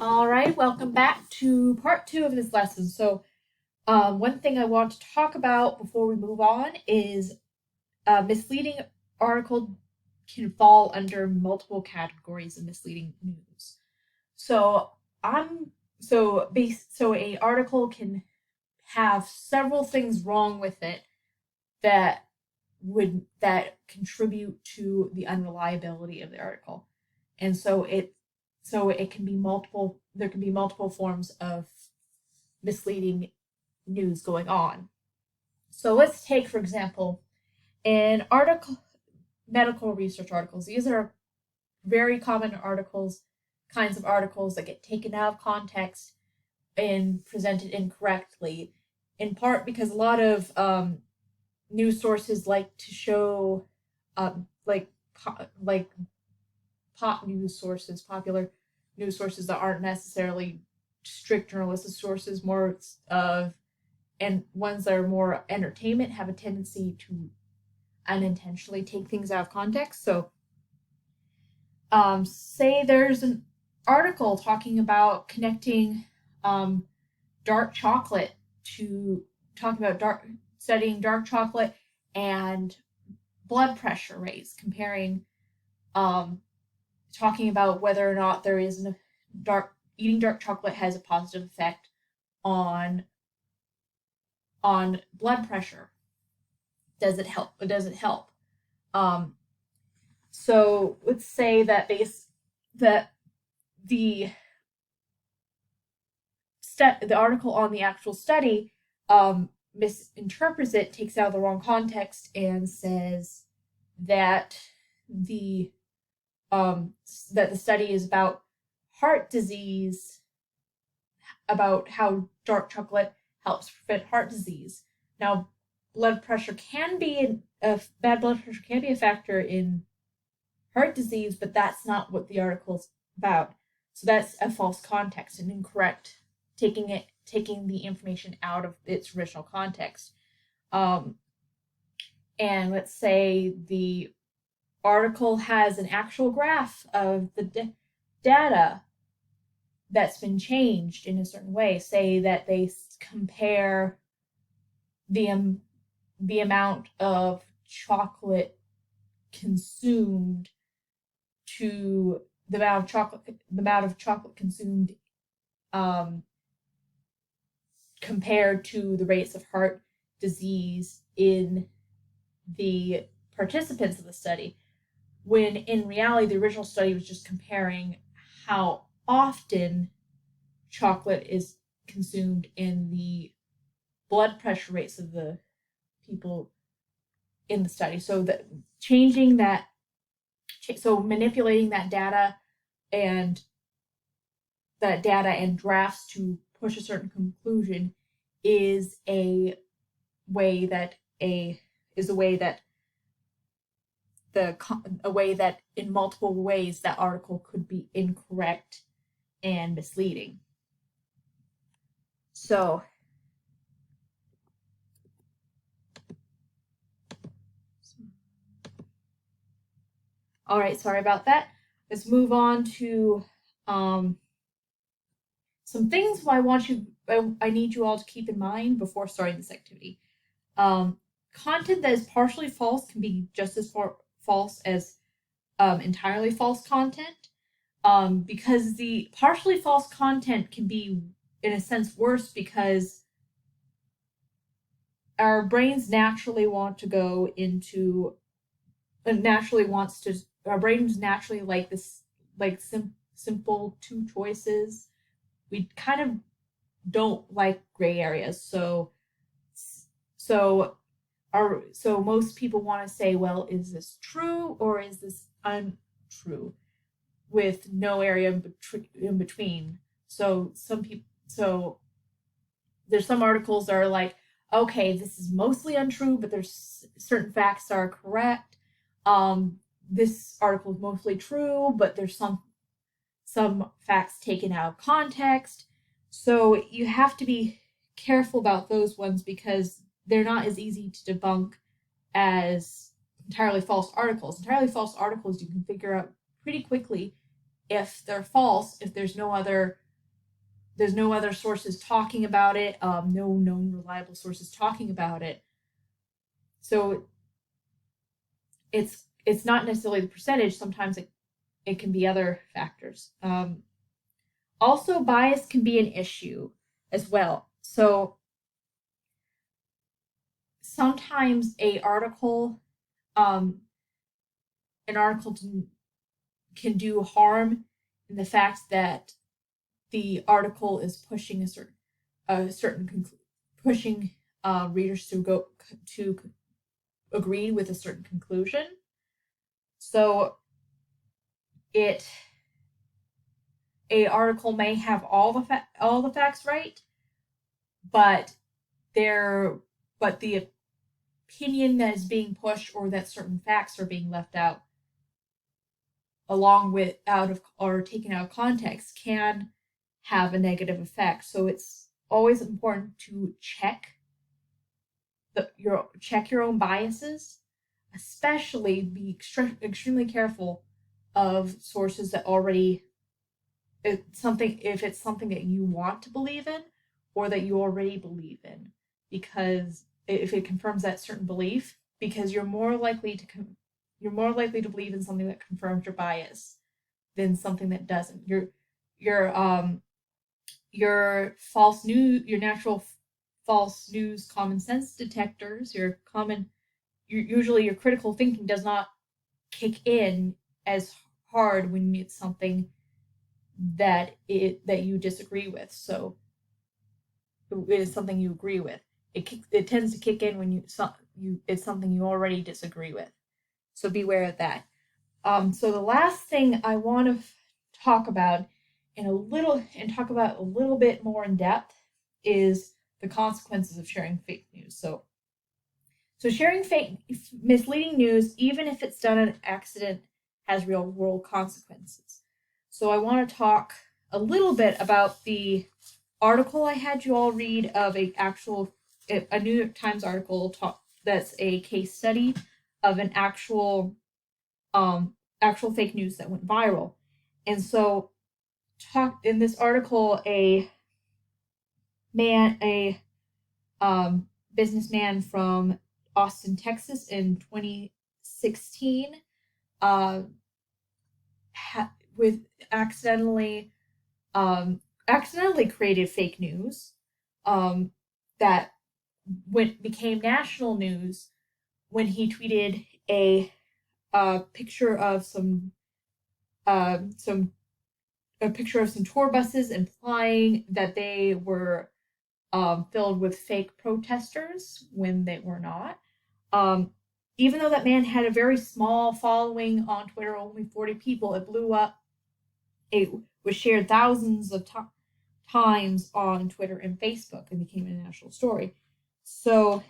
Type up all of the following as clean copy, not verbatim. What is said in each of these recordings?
All right, welcome back to part two of this lesson. One thing I want to talk about before we move on is misleading article can fall under multiple categories of misleading news. So I'm so a article can have several things wrong with it that that contribute to the unreliability of the article. And so it can be multiple there can be multiple forms of misleading news going on. So let's take, for example, an article medical research articles. These are very common kinds of articles that get taken out of context and presented incorrectly, in part because a lot of news sources like to show like popular news sources that aren't necessarily strict journalistic sources, more of and ones that are more entertainment have a tendency to unintentionally take things out of context. So, say there's an article talking about connecting um, dark chocolate to talking about studying dark chocolate and blood pressure rates, comparing um, talking about whether or not there is a eating dark chocolate has a positive effect on blood pressure. Does it help? Or does it help? Um, so let's say that the the article on the actual study misinterprets it, takes out the wrong context, and says that the that the study is about heart disease, about how dark chocolate helps prevent heart disease. Now, blood pressure can be bad blood pressure can be a factor in heart disease, but that's not what the article's about. So that's a false context and incorrect, taking the information out of its original context. Um, and let's say the article has an actual graph of the data that's been changed in a certain way. Say that they compare the the amount of chocolate consumed to the amount of chocolate consumed um, compared to the rates of heart disease in the participants of the study, when in reality the original study was just comparing how often chocolate is consumed in the blood pressure rates of the people in the study. So that changing that so manipulating and that data and drafts to push a certain conclusion is way that a a way that a way that in multiple ways that article could be incorrect and misleading. So, all right, sorry about that. Let's move on to um, some things I need you all to keep in mind before starting this activity. Content that is partially false can be just as false as entirely false content, because the partially false content can be, in a sense, worse because our brains naturally want to go into naturally wants to our brains naturally like this simple two choices. We kind of don't like gray areas. So so most people want to say, well, is this true or is this untrue, with no area in between. So there's some articles that are like, okay, this is mostly untrue, but there's certain facts that are correct. This article is mostly true, but there's some facts taken out of context. So you have to be careful about those ones because they're not as easy to debunk as entirely false articles. Entirely false articles you can figure out pretty quickly if they're false, if there's no other there's no other sources talking about it, no known reliable sources talking about it. So it's not necessarily the percentage. Sometimes it can be other factors. Also, bias can be an issue as well. So sometimes um, an article can do harm in the fact that the article is pushing pushing readers to agree with a certain conclusion. So a article may have all the facts right, but the opinion that is being pushed or that certain facts are being left out or taken out of context can have a negative effect. So it's always important to check your own biases, especially be extremely careful of sources that already if it's something that you want to believe in or that you already believe in, because if it confirms that certain belief, because you're more likely to believe in something that confirms your bias than something that doesn't. Your your natural false news common sense detectors, usually your critical thinking does not kick in as hard when it's something that you disagree with. So it is something you agree with. It tends to kick in when it's something you already disagree with. So beware of that. So the last thing I want to talk about a little bit more in depth is the consequences of sharing fake news. So sharing misleading news, even if it's done on accident, has real world consequences. So I want to talk a little bit about the article I had you all read of a New York Times article that's a case study of an actual fake news that went viral. And so in this article, a businessman from Austin, Texas in 2016 uh, with accidentally created fake news that became national news when he tweeted a picture of some tour buses implying that they were filled with fake protesters when they were not. Even though that man had a very small following on Twitter, only 40 people, it blew up. It was shared thousands of times on Twitter and Facebook and became a national story. So,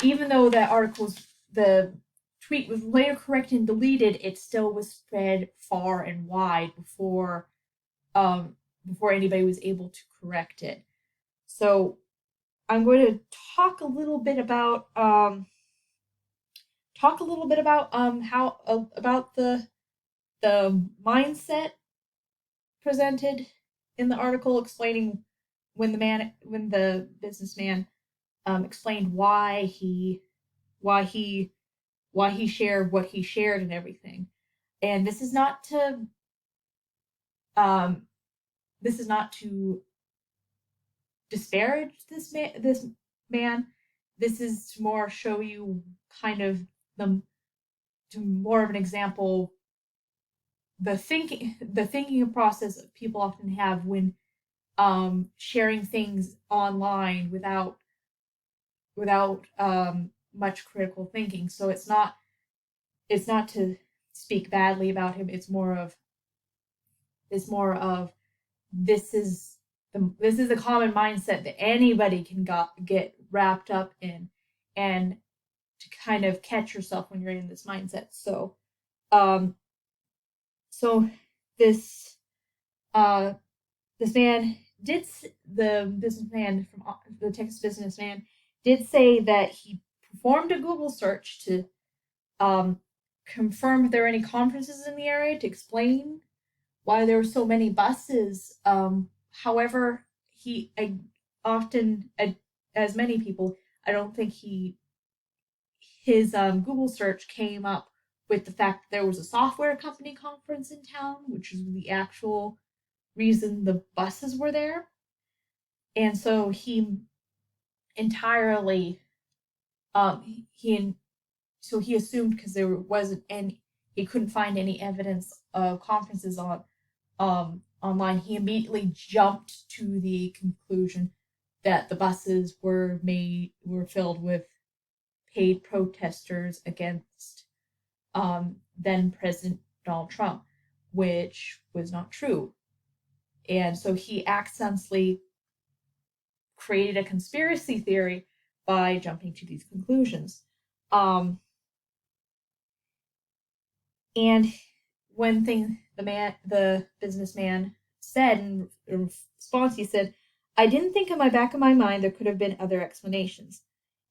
even though the tweet was later corrected and deleted, it still was spread far and wide before anybody was able to correct it. So I'm going to talk a little bit about how about the mindset presented in the article, explaining when the businessman explained why he shared what he shared and everything. And this is not to disparage this man. This is to more show you kind of to more of an example the thinking process people often have when sharing things online without much critical thinking. So it's not to speak badly about him. It's more of this is the common mindset that anybody can get wrapped up in, and to kind of catch yourself when you're in this mindset. So so this the businessman from the Texas businessman did say that he performed a Google search to confirm if there were any conferences in the area to explain why there were so many buses. However, he often, as many people, I don't think his Google search came up with the fact that there was a software company conference in town, which is the actual reason the buses were there. And so he entirely, he so he assumed, because there wasn't any, he couldn't find any evidence of conferences online. He immediately jumped to the conclusion that the buses were filled with paid protesters against then President Donald Trump, which was not true. And so he accidentally created a conspiracy theory by jumping to these conclusions. And one thing the businessman said in response, he said, "I didn't think in my back of my mind there could have been other explanations.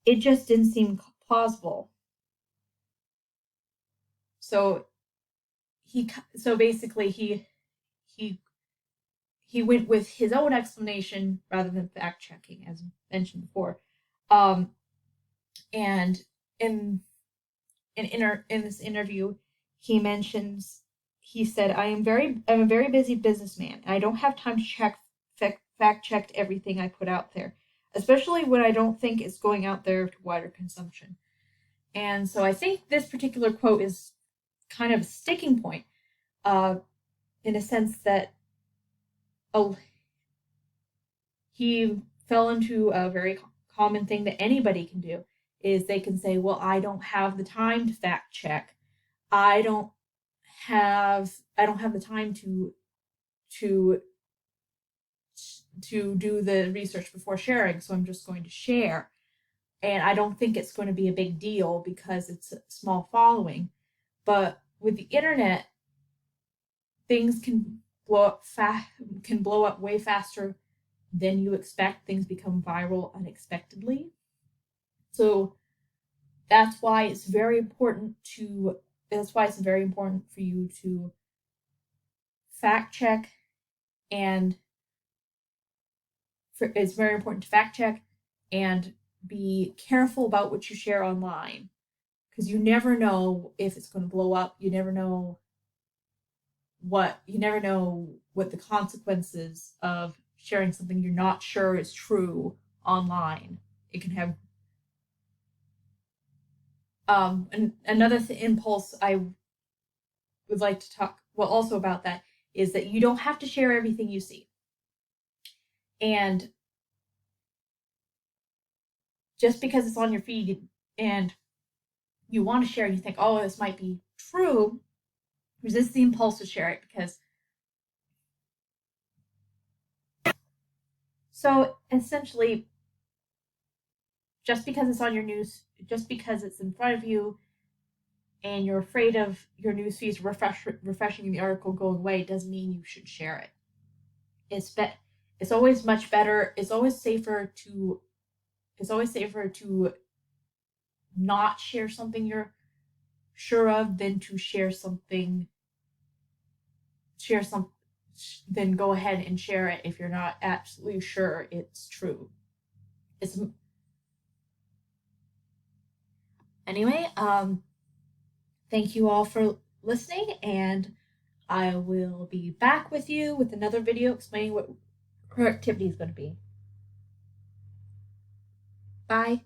It just didn't seem plausible." So basically he went with his own explanation rather than fact checking, as mentioned before. And in this interview, he said, I'm a very busy businessman. I don't have time to fact check everything I put out there, especially when I don't think it's going out there to wider consumption. And so I think this particular quote is kind of a sticking point, in a sense that he fell into a very common thing that anybody can do, is they can say, well, I don't have the time to fact check. I don't have the time to do the research before sharing, so I'm just going to share. And I don't think it's going to be a big deal because it's a small following. But with the internet, things can blow up way faster than you expect. Things become viral unexpectedly. So that's why it's very important for you to fact check, and it's very important to fact check and be careful about what you share online, because you never know if it's going to blow up. You never know what the consequences of sharing something you're not sure is true online. It can have and another impulse I would like to talk also about that is that you don't have to share everything you see. And just because it's on your feed and you want to share and you think, oh, this might be true, resist the impulse to share it. Because so essentially, just because it's on your news, just because it's in front of you and you're afraid of your news feeds refreshing the article going away, doesn't mean you should share it. It's always much better. It's always safer to not share something you're sure of than to then go ahead and share it if you're not absolutely sure it's true. Anyway, thank you all for listening, and I will be back with you with another video explaining what productivity is going to be. Bye.